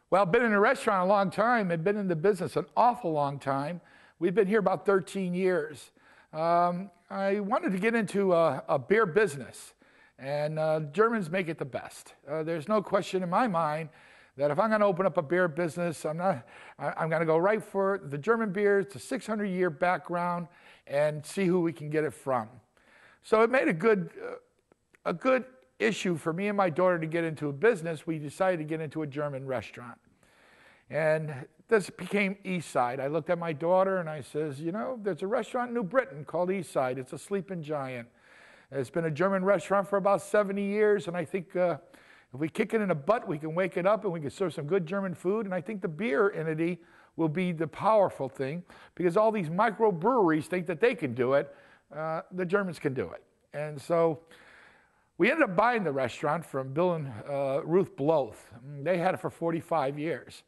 Well, I've been in a restaurant a long time and been in the business an awful long time. We've been here about 13 years. I wanted to get into a beer business, and Germans make it the best. There's no question in my mind that if I'm going to open up a beer business, I'm going to go right for the German beer. It's a 600-year background, and see who we can get it from. So it made a good issue for me and my daughter to get into a business. We decided to get into a German restaurant. And this became Eastside. I looked at my daughter and I says, you know, there's a restaurant in New Britain called Eastside. It's a sleeping giant. It's been a German restaurant for about 70 years, and I think if we kick it in the butt, we can wake it up and we can serve some good German food. And I think the beer entity will be the powerful thing, because all these microbreweries think that they can do it. The Germans can do it. And so we ended up buying the restaurant from Bill and Ruth Bloth. They had it for 45 years.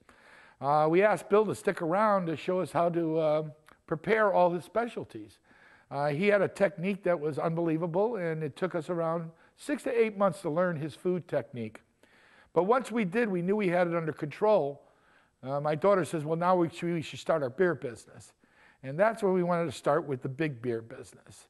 We asked Bill to stick around to show us how to prepare all his specialties. He had a technique that was unbelievable, and it took us around 6 to 8 months to learn his food technique. But once we did, we knew we had it under control. My daughter says, well, now we should start our beer business. And that's when we wanted to start with the big beer business.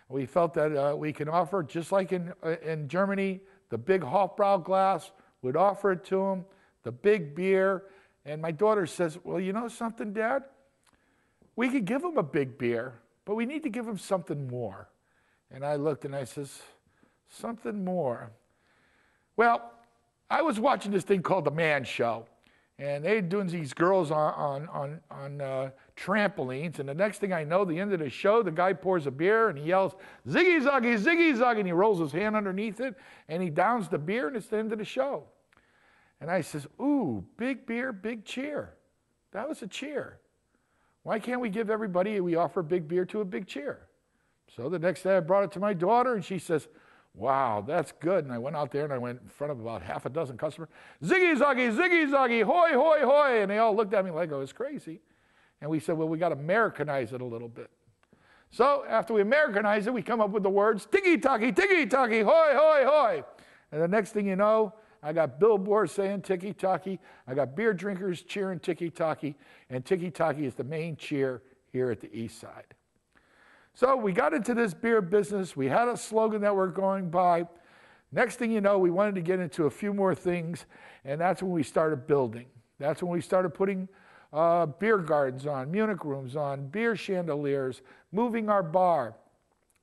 We felt that we can offer, just like in Germany, the big Hofbrau glass, would offer it to them, the big beer. And my daughter says, well, you know something, Dad? We could give them a big beer, but we need to give them something more. And I looked and I says, something more. Well, I was watching this thing called The Man Show. And they're doing these girls on trampolines. And the next thing I know, the end of the show, the guy pours a beer and he yells, ziggy zaggy, ziggy zaggy. And he rolls his hand underneath it and he downs the beer, and it's the end of the show. And I says, ooh, big beer, big cheer. That was a cheer. Why can't we give everybody we offer big beer to a big cheer? So the next day I brought it to my daughter and she says, wow, that's good. And I went out there and I went in front of about half a dozen customers. Ziggy zaggy, hoy, hoy, hoy. And they all looked at me like I was crazy. And we said, well, we got to Americanize it a little bit. So after we Americanize it, we come up with the words, tiki-taki, hoy, hoy, hoy. And the next thing you know, I got billboards saying tiki-taki. I got beer drinkers cheering tiki-taki. And tiki-taki is the main cheer here at the East Side. So we got into this beer business. We had a slogan that we're going by. Next thing you know, we wanted to get into a few more things, and that's when we started building. That's when we started putting beer gardens on, Munich rooms on, beer chandeliers, moving our bar,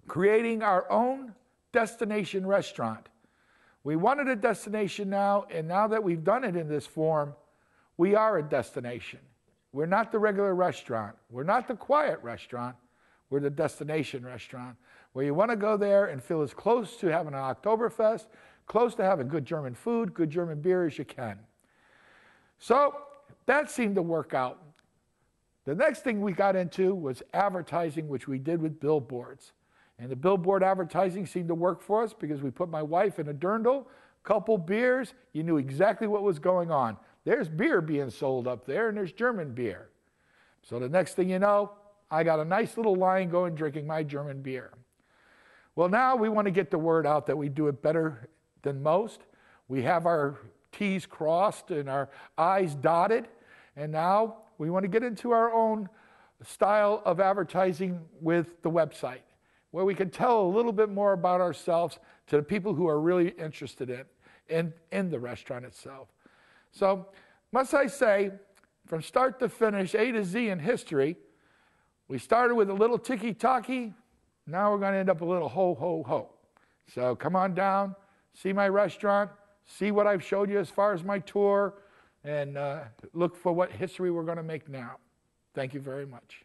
creating our own destination restaurant. We wanted a destination now, and now that we've done it in this form, we are a destination. We're not the regular restaurant. We're not the quiet restaurant. We're the destination restaurant, where you want to go there and feel as close to having an Oktoberfest, close to having good German food, good German beer as you can. So that seemed to work out. The next thing we got into was advertising, which we did with billboards. And the billboard advertising seemed to work for us because we put my wife in a dirndl, couple beers, you knew exactly what was going on. There's beer being sold up there, and there's German beer. So the next thing you know, I got a nice little line going drinking my German beer. Well, now we want to get the word out that we do it better than most. We have our T's crossed and our I's dotted, and now we want to get into our own style of advertising with the website, where we can tell a little bit more about ourselves to the people who are really interested in the restaurant itself. So, must I say, from start to finish, A to Z in history, we started with a little tiki-taki. Now we're going to end up a little ho, ho, ho. So come on down, see my restaurant, see what I've showed you as far as my tour, and look for what history we're going to make now. Thank you very much.